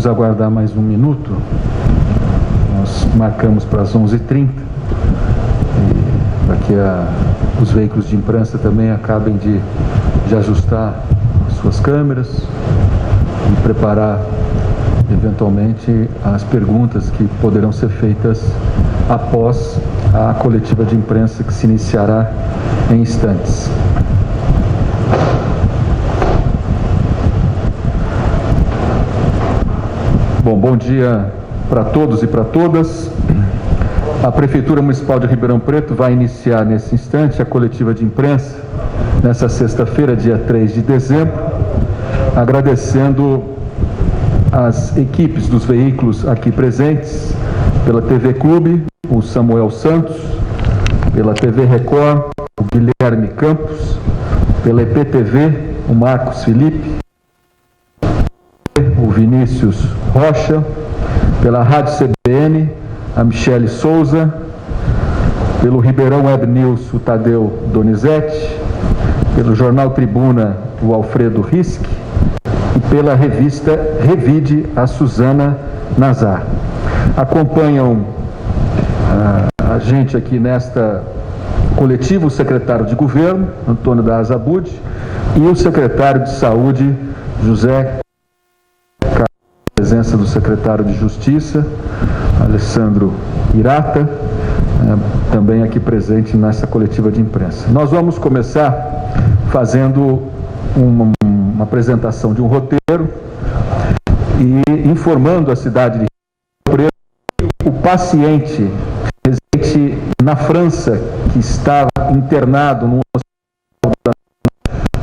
Vamos aguardar mais um minuto. Nós marcamos para as 11h30. Para que os veículos de imprensa também acabem de ajustar as suas câmeras e preparar, eventualmente, as perguntas que poderão ser feitas após a coletiva de imprensa que se iniciará em instantes. Bom dia para todos e para todas. A Prefeitura Municipal de Ribeirão Preto vai iniciar nesse instante a coletiva de imprensa, nessa sexta-feira, dia 3 de dezembro, agradecendo as equipes dos veículos aqui presentes, pela TV Clube, o Samuel Santos, pela TV Record, o Guilherme Campos, pela EPTV, o Marcos Felipe, o Vinícius Rocha, pela Rádio CBN, a Michele Souza, pelo Ribeirão Web News, o Tadeu Donizete, pelo Jornal Tribuna, o Alfredo Risk, e pela revista Revide, a Suzana Nazar. Acompanham a gente aqui nesta coletiva o secretário de Governo, Antônio da Azabud, e o secretário de Saúde, José Carlos, presença do secretário de Justiça, Alessandro Irata, também aqui presente nessa coletiva de imprensa. Nós vamos começar fazendo uma apresentação de um roteiro e informando a cidade de Ribeirão Preto, o paciente residente na França, que estava internado no hospital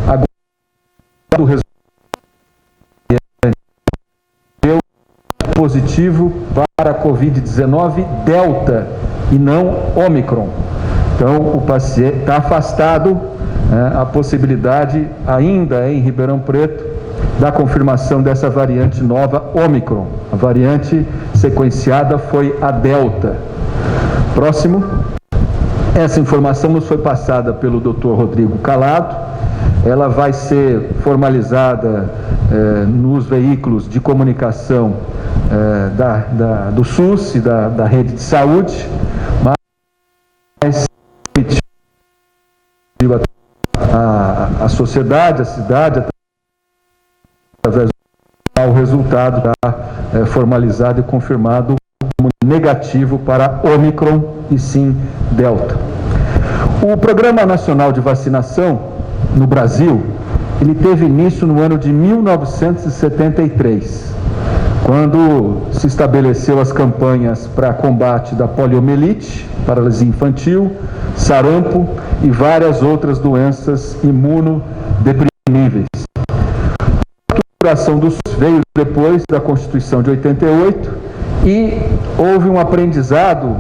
agora do resultado positivo para a Covid-19 Delta e não Omicron. Então, o paciente está afastado, a possibilidade ainda em Ribeirão Preto da confirmação dessa variante nova Omicron. A variante sequenciada foi a Delta. Próximo. Essa informação nos foi passada pelo Dr. Rodrigo Calado. Ela vai ser formalizada nos veículos de comunicação do SUS e da rede de saúde, mas a sociedade, a cidade, através do resultado formalizado e confirmado como negativo para Omicron e sim Delta. O Programa Nacional de Vacinação no Brasil, ele teve início no ano de 1973, quando se estabeleceu as campanhas para combate da poliomielite, paralisia infantil, sarampo e várias outras doenças imunodepriníveis. A estruturação do SUS veio depois da Constituição de 88 e houve um aprendizado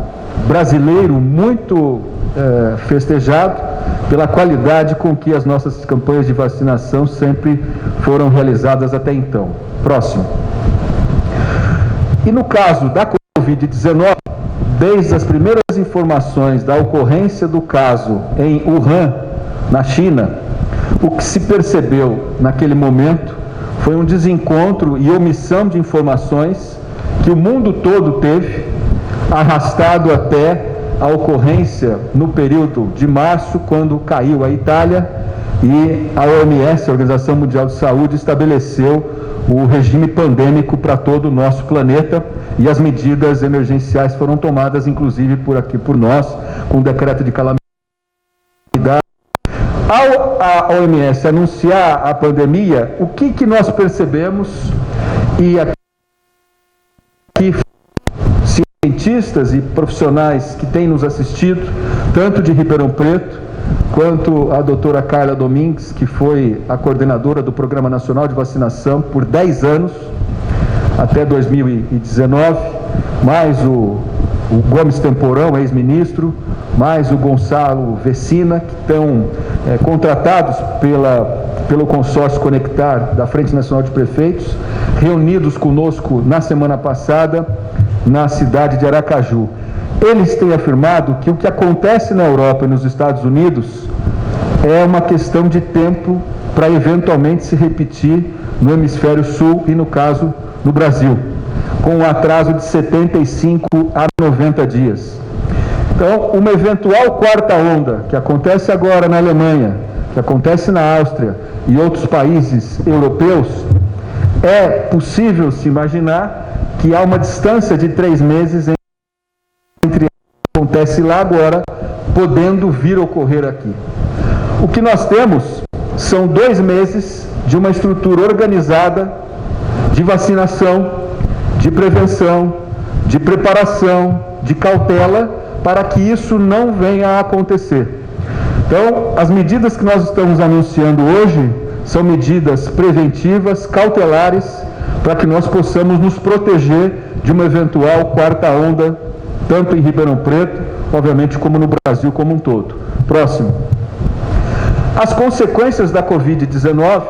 brasileiro muito festejado pela qualidade com que as nossas campanhas de vacinação sempre foram realizadas até então. Próximo. E no caso da Covid-19, desde as primeiras informações da ocorrência do caso em Wuhan, na China, o que se percebeu naquele momento foi um desencontro e omissão de informações que o mundo todo teve, arrastado até a ocorrência no período de março, quando caiu a Itália e a OMS, a Organização Mundial de Saúde, estabeleceu o regime pandêmico para todo o nosso planeta e as medidas emergenciais foram tomadas, inclusive por nós, com o decreto de calamidade. Ao a OMS anunciar a pandemia, o que nós percebemos, e aqui cientistas e profissionais que têm nos assistido, tanto de Ribeirão Preto, quanto a doutora Carla Domingues, que foi a coordenadora do Programa Nacional de Vacinação por 10 anos, até 2019, mais o Gomes Temporão, ex-ministro, mais o Gonçalo Vecina, que estão contratados pelo consórcio Conectar da Frente Nacional de Prefeitos, reunidos conosco na semana passada, na cidade de Aracaju. Eles têm afirmado que o que acontece na Europa e nos Estados Unidos é uma questão de tempo para eventualmente se repetir no hemisfério sul e, no caso, no Brasil, com um atraso de 75 a 90 dias. Então, uma eventual quarta onda, que acontece agora na Alemanha, que acontece na Áustria e outros países europeus, é possível se imaginar que há uma distância de 3 meses entre o que acontece lá agora, podendo vir ocorrer aqui. O que nós temos são 2 meses de uma estrutura organizada de vacinação, de prevenção, de preparação, de cautela, para que isso não venha a acontecer. Então, as medidas que nós estamos anunciando hoje são medidas preventivas, cautelares, para que nós possamos nos proteger de uma eventual quarta onda, tanto em Ribeirão Preto, obviamente, como no Brasil como um todo. Próximo. As consequências da Covid-19,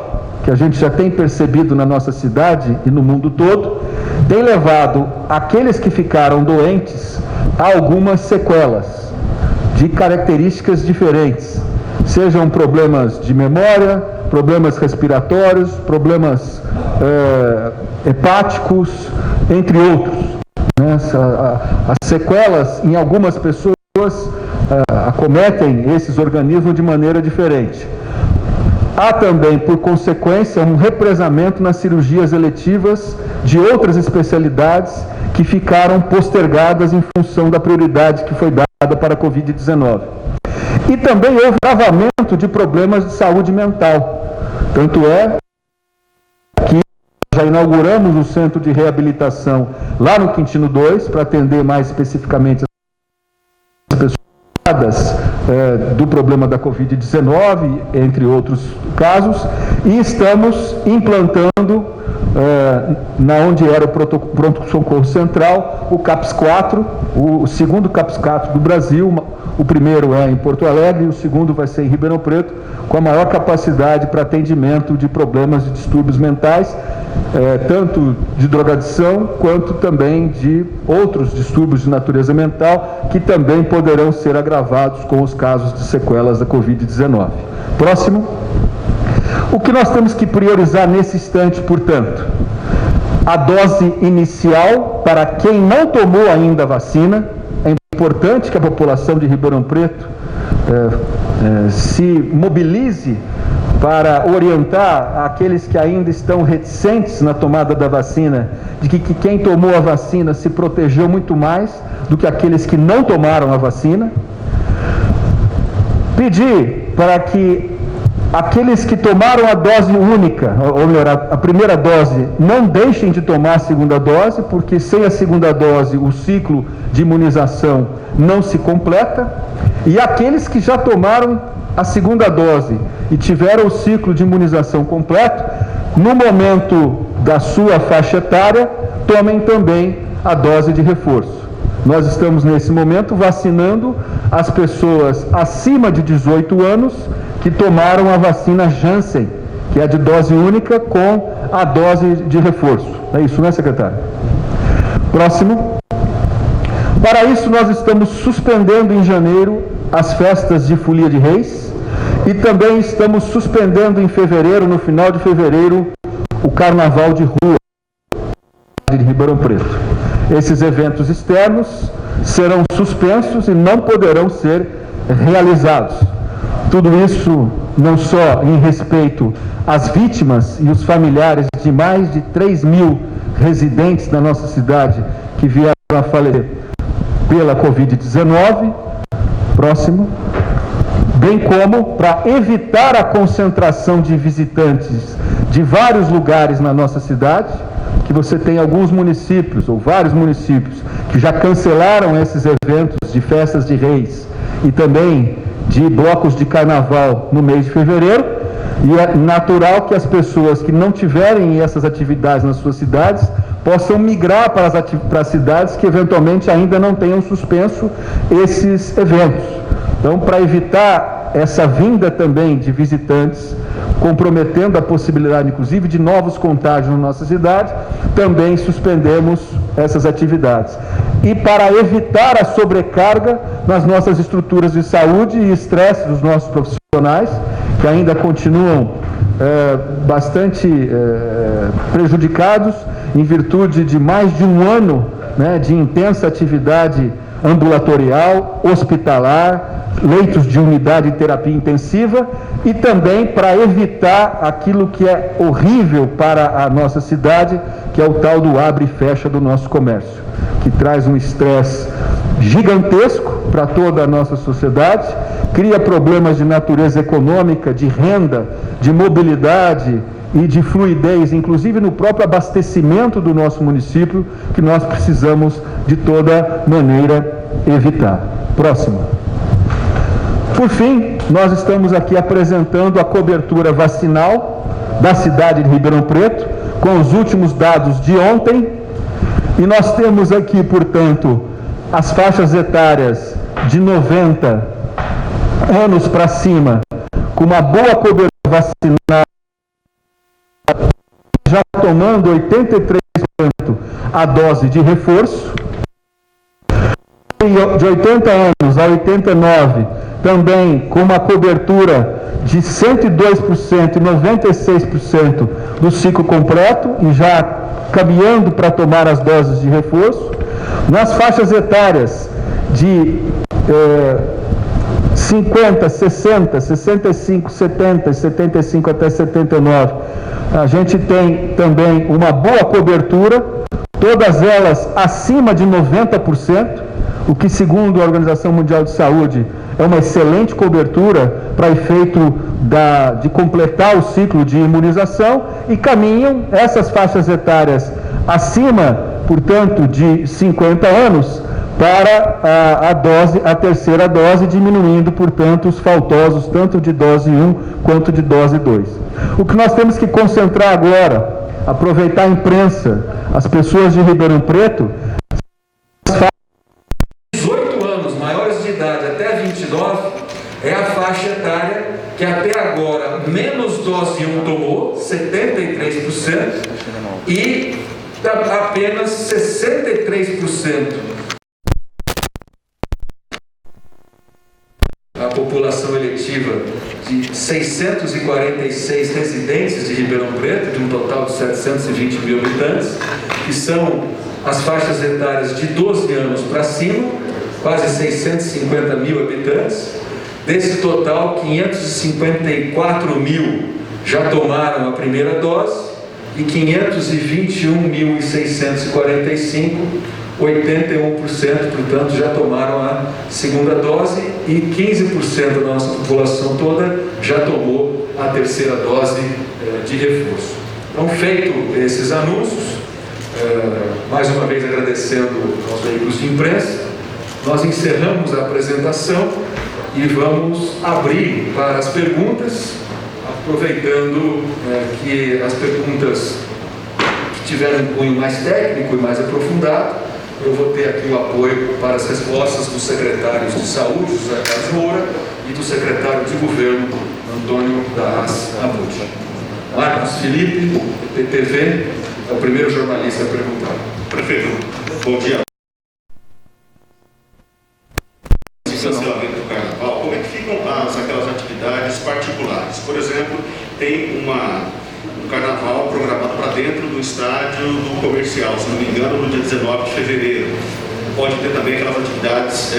que a gente já tem percebido na nossa cidade e no mundo todo, tem levado aqueles que ficaram doentes a algumas sequelas de características diferentes, sejam problemas de memória, problemas respiratórios, problemas hepáticos, entre outros. As sequelas em algumas pessoas acometem esses organismos de maneira diferente. Há também, por consequência, um represamento nas cirurgias eletivas de outras especialidades que ficaram postergadas em função da prioridade que foi dada para a Covid-19. E também houve agravamento de problemas de saúde mental. Tanto é que já inauguramos o centro de reabilitação lá no Quintino 2, para atender mais especificamente as pessoas do problema da Covid-19, entre outros casos, e estamos implantando, onde era o pronto-socorro central, o CAPS 4, o segundo CAPS 4 do Brasil. O primeiro é em Porto Alegre e o segundo vai ser em Ribeirão Preto, com a maior capacidade para atendimento de problemas de distúrbios mentais, tanto de drogadição quanto também de outros distúrbios de natureza mental, que também poderão ser agravados com os casos de sequelas da Covid-19. Próximo. O que nós temos que priorizar nesse instante, portanto? A dose inicial para quem não tomou ainda a vacina. É importante que a população de Ribeirão Preto se mobilize para orientar aqueles que ainda estão reticentes na tomada da vacina, de que quem tomou a vacina se protegeu muito mais do que aqueles que não tomaram a vacina. Pedir para que aqueles que tomaram a dose única, ou melhor, a primeira dose, não deixem de tomar a segunda dose, porque sem a segunda dose o ciclo de imunização não se completa. E aqueles que já tomaram a segunda dose e tiveram o ciclo de imunização completo, no momento da sua faixa etária, tomem também a dose de reforço. Nós estamos nesse momento vacinando as pessoas acima de 18 anos que tomaram a vacina Janssen, que é de dose única com a dose de reforço. É isso, né, secretário? Próximo. Para isso, nós estamos suspendendo em janeiro as festas de Folia de Reis e também estamos suspendendo em fevereiro, no final de fevereiro, o Carnaval de Rua de Ribeirão Preto. Esses eventos externos serão suspensos e não poderão ser realizados. Tudo isso não só em respeito às vítimas e os familiares de mais de 3.000 residentes da nossa cidade que vieram a falecer pela Covid-19, próximo, bem como para evitar a concentração de visitantes de vários lugares na nossa cidade, que você tem alguns municípios, ou vários municípios, que já cancelaram esses eventos de festas de reis e também de blocos de carnaval no mês de fevereiro, e é natural que as pessoas que não tiverem essas atividades nas suas cidades possam migrar para as cidades que eventualmente ainda não tenham suspenso esses eventos. Então, para evitar essa vinda também de visitantes, comprometendo a possibilidade, inclusive, de novos contágios na nossa cidade, também suspendemos essas atividades. E para evitar a sobrecarga nas nossas estruturas de saúde e estresse dos nossos profissionais, que ainda continuam bastante prejudicados em virtude de mais de um ano, né, de intensa atividade ambulatorial, hospitalar, leitos de unidade de terapia intensiva, e também para evitar aquilo que é horrível para a nossa cidade, que é o tal do abre e fecha do nosso comércio, que traz um estresse gigantesco para toda a nossa sociedade, cria problemas de natureza econômica, de renda, de mobilidade e de fluidez, inclusive no próprio abastecimento do nosso município, que nós precisamos de toda maneira evitar. Próximo. Por fim, nós estamos aqui apresentando a cobertura vacinal da cidade de Ribeirão Preto, com os últimos dados de ontem, e nós temos aqui, portanto, as faixas etárias de 90 anos para cima, com uma boa cobertura vacinal, já tomando 83% a dose de reforço, e de 80 anos a 89, também com uma cobertura de 102% e 96% do ciclo completo, e já caminhando para tomar as doses de reforço. Nas faixas etárias de 50, 60, 65, 70, 75 até 79, a gente tem também uma boa cobertura, todas elas acima de 90%, o que, segundo a Organização Mundial de Saúde, é uma excelente cobertura para efeito de completar o ciclo de imunização, e caminham essas faixas etárias acima, portanto, de 50 anos, para a terceira dose, diminuindo, portanto, os faltosos, tanto de dose 1 quanto de dose 2. O que nós temos que concentrar agora, aproveitar a imprensa, as pessoas de Ribeirão Preto, 18 anos, maiores de idade até 29, é a faixa etária que até agora menos dose 1 tomou, 73%, e apenas 63% a população eletiva de 646 residentes de Ribeirão Preto, de um total de 720 mil habitantes, que são as faixas etárias de 12 anos para cima, quase 650 mil habitantes. Desse total, 554 mil já tomaram a primeira dose e 521.645, 81%, portanto, já tomaram a segunda dose, e 15% da nossa população toda já tomou a terceira dose de reforço. Então, feito esses anúncios, mais uma vez agradecendo aos veículos de imprensa, nós encerramos a apresentação e vamos abrir para as perguntas, aproveitando que as perguntas que tiveram um cunho mais técnico e mais aprofundado, eu vou ter aqui o apoio para as respostas dos secretários de Saúde, José Carlos Moura, e do secretário de Governo, Antônio Darras Abud. Marcos Felipe, PTV, é o primeiro jornalista a perguntar. Prefeito, bom dia. Cancelamento do carnaval, como é que ficam aquelas atividades particulares? Por exemplo, tem um carnaval programado para dentro do estádio do Comercial, se não me engano, no dia 19 de fevereiro. Pode ter também aquelas atividades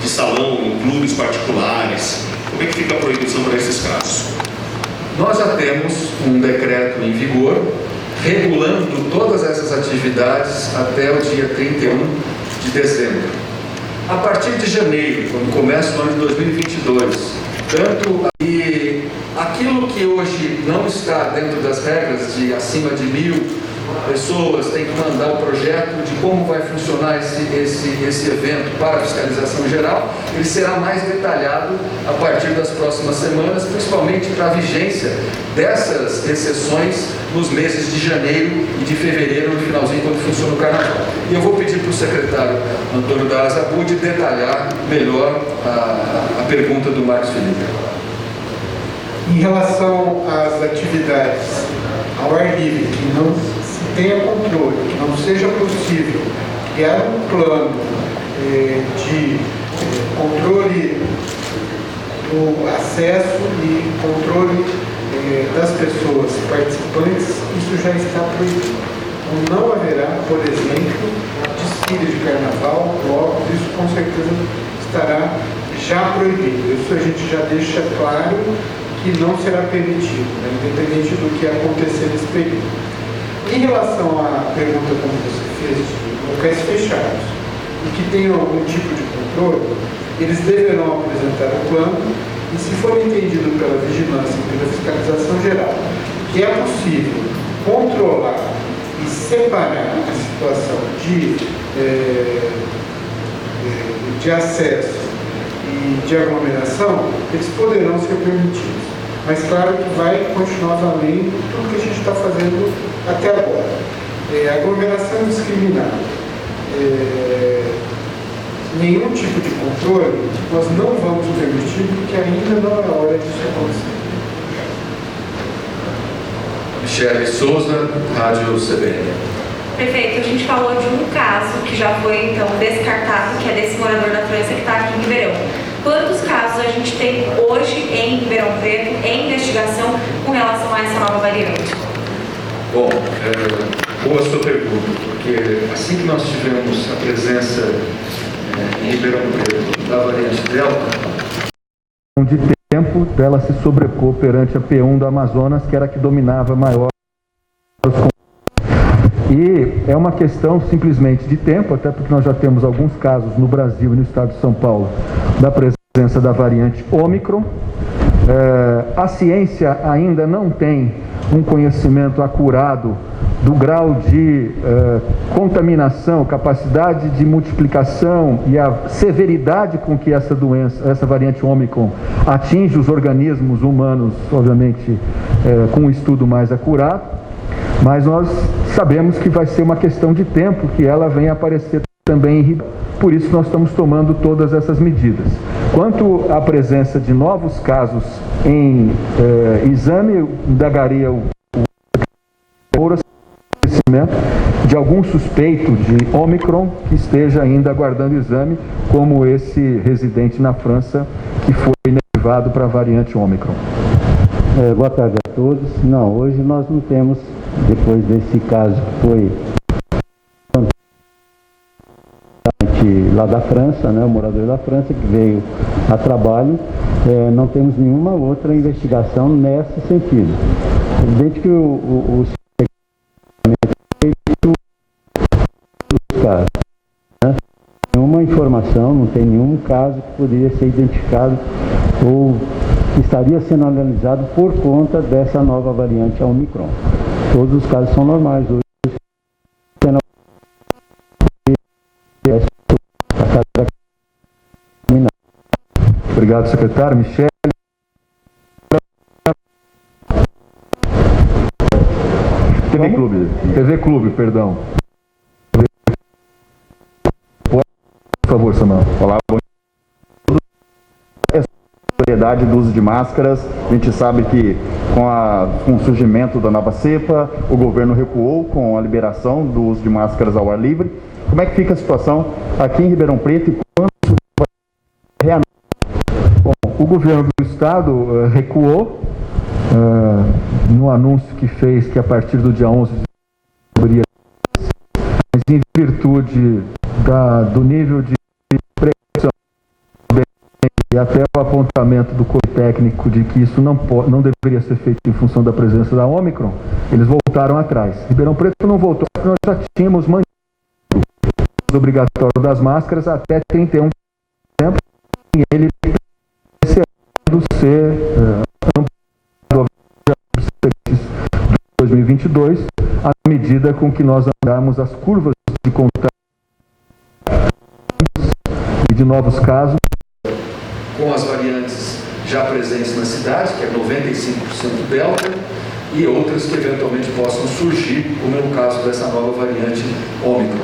de salão, em clubes particulares. Como é que fica a proibição para esses casos? Nós já temos um decreto em vigor regulando todas essas atividades até o dia 31 de dezembro. A partir de janeiro, quando começa o ano de 2022, tanto e aquilo que hoje não está dentro das regras de acima de 1.000 pessoas, tem que mandar o projeto de como vai funcionar esse evento para a fiscalização geral. Ele será mais detalhado a partir das próximas semanas, principalmente para a vigência dessas exceções nos meses de janeiro e de fevereiro, no finalzinho, quando funciona o carnaval. E eu vou pedir para o secretário Antônio Darras Abud detalhar melhor a pergunta do Marcos Felipe. Em relação às atividades ao ar livre, que não se tenha controle, que não seja possível criar um plano de controle do acesso e controle das pessoas participantes, isso já está proibido. Então não haverá, por exemplo, desfile de carnaval, blocos, isso com certeza estará já proibido. Isso a gente já deixa claro que não será permitido, né, independente do que acontecer nesse período. Em relação à pergunta como você fez, de locais fechados e que tenham algum tipo de controle, eles deverão apresentar o plano e, se for entendido pela vigilância e pela fiscalização geral que é possível controlar e separar a situação de acesso e de aglomeração, eles poderão ser permitidos. Mas claro que vai continuar valendo tudo que a gente está fazendo até agora. Aglomeração indiscriminada. Nenhum tipo de controle nós não vamos permitir, porque ainda não é hora disso acontecer. Michele Souza, Rádio CBN. Prefeito, a gente falou de um caso que já foi então descartado, que é desse morador da França que está aqui em Ribeirão. Quantos casos a gente tem hoje em Ribeirão Preto em investigação com relação a essa nova variante? Bom, boa sua pergunta, porque assim que nós tivemos a presença em Ribeirão Preto da variante Delta, de tempo dela se sobrepor perante a P1 do Amazonas, que era a que dominava maior. E é uma questão simplesmente de tempo, até porque nós já temos alguns casos no Brasil e no estado de São Paulo da presença da variante Ômicron. A ciência ainda não tem um conhecimento acurado do grau de contaminação, capacidade de multiplicação e a severidade com que essa doença, essa variante Ômicron, atinge os organismos humanos, obviamente, com um estudo mais acurado, mas nós sabemos que vai ser uma questão de tempo que ela venha aparecer também em Ribeirão. Por isso nós estamos tomando todas essas medidas. Quanto à presença de novos casos em exame, indagaria o de algum suspeito de Ômicron que esteja ainda aguardando exame, como esse residente na França que foi negativado para a variante Ômicron. Boa tarde a todos. Não, hoje nós não temos, depois desse caso que foi lá da França, né, o morador da França que veio a trabalho, não temos nenhuma outra investigação nesse sentido. Evidente que o casos, né? Nenhuma informação, não tem nenhum caso que poderia ser identificado ou estaria sendo analisado por conta dessa nova variante Omicron. Todos os casos são normais hoje. Obrigado, secretário. Michele. TV Clube, perdão. Por favor, Samuel. Olá, bom dia. A seriedade do uso de máscaras, a gente sabe que com o surgimento da nova cepa, o governo recuou com a liberação do uso de máscaras ao ar livre. Como é que fica a situação aqui em Ribeirão Preto e quando vai reanudar? Bom, o governo do estado recuou no anúncio que fez que a partir do dia 11 de abril, mas em virtude do nível de pressão e até o apontamento do Comitê Técnico de que isso não deveria ser feito em função da presença da Ômicron, eles voltaram atrás. Ribeirão Preto não voltou, porque nós já tínhamos mantido o obrigatório das máscaras até 31 de dezembro, e ele precisando ser ampliado de 2022, à medida com que nós andarmos as curvas de contágio e de novos casos. Com as variantes já presentes na cidade, que é 95% Delta, e outras que eventualmente possam surgir, como é o caso dessa nova variante Ômicron.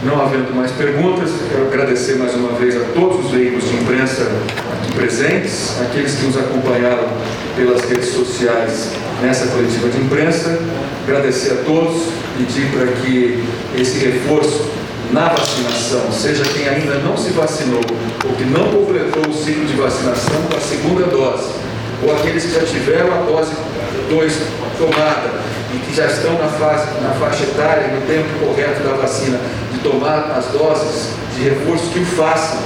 Não havendo mais perguntas, quero agradecer mais uma vez a todos os veículos de imprensa aqui presentes, aqueles que nos acompanharam pelas redes sociais nessa coletiva de imprensa. Agradecer a todos, pedir para que esse reforço na vacinação, seja quem ainda não se vacinou ou que não completou o ciclo de vacinação com a segunda dose, ou aqueles que já tiveram a dose 2 tomada e que já estão na faixa etária, no tempo correto da vacina, de tomar as doses de reforço, que o façam,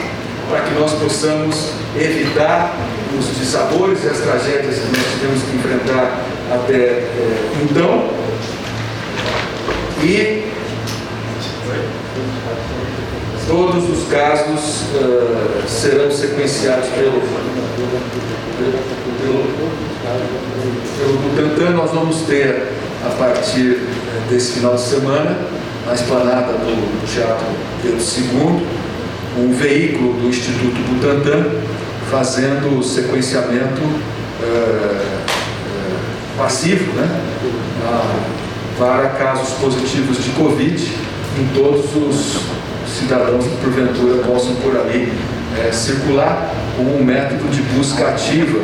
para que nós possamos evitar os dissabores e as tragédias que nós tivemos que enfrentar até então. E todos os casos serão sequenciados pelo Butantan. Nós vamos ter, a partir desse final de semana, na esplanada do Teatro Pedro II, um veículo do Instituto Butantan fazendo o sequenciamento passivo, né, para casos positivos de Covid em todos os cidadãos que porventura possam por ali circular, com um método de busca ativa,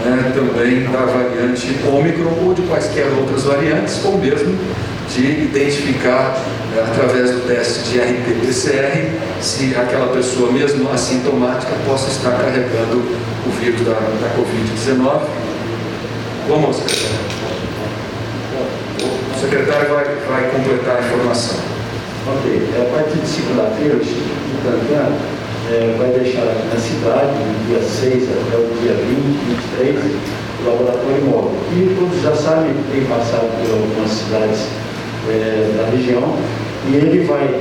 né, também da variante Ômicron ou de quaisquer outras variantes, ou mesmo de identificar através do teste de RT-PCR se aquela pessoa mesmo assintomática possa estar carregando o vírus da Covid-19. Vamos, secretário. O secretário vai completar a informação. Ok. A partir de segunda-feira, o Instituto Butantan vai deixar aqui na cidade, do dia 6 até o dia 20, 23, o laboratório móvel. E todos já sabem que tem passado por algumas cidades da região, e ele vai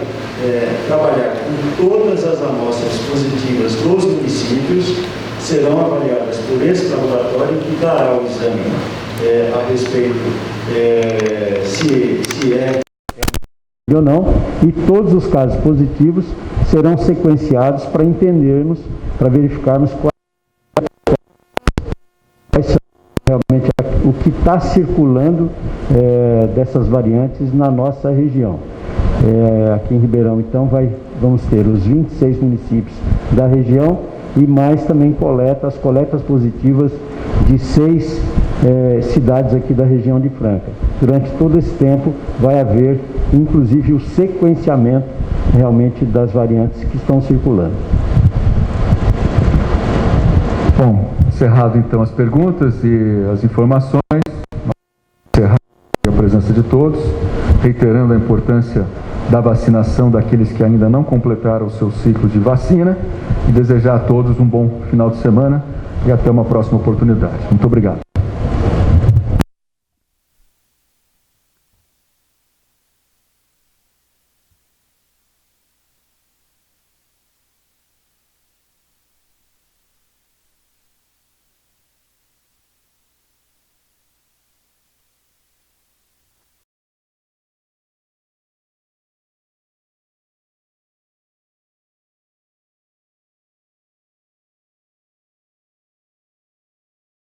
trabalhar com todas as amostras positivas dos municípios, serão avaliadas por esse laboratório, que dará o exame a respeito se é ou não, e todos os casos positivos serão sequenciados para entendermos, para verificarmos quais são realmente o que está circulando dessas variantes na nossa região. Aqui em Ribeirão, então, vamos ter os 26 municípios da região e mais também as coletas positivas de 6 cidades aqui da região de Franca. Durante todo esse tempo vai haver, inclusive, o sequenciamento realmente das variantes que estão circulando. Bom, encerrado então as perguntas e as informações, encerrado a presença de todos, reiterando a importância da vacinação daqueles que ainda não completaram o seu ciclo de vacina, e desejar a todos um bom final de semana e até uma próxima oportunidade. Muito obrigado.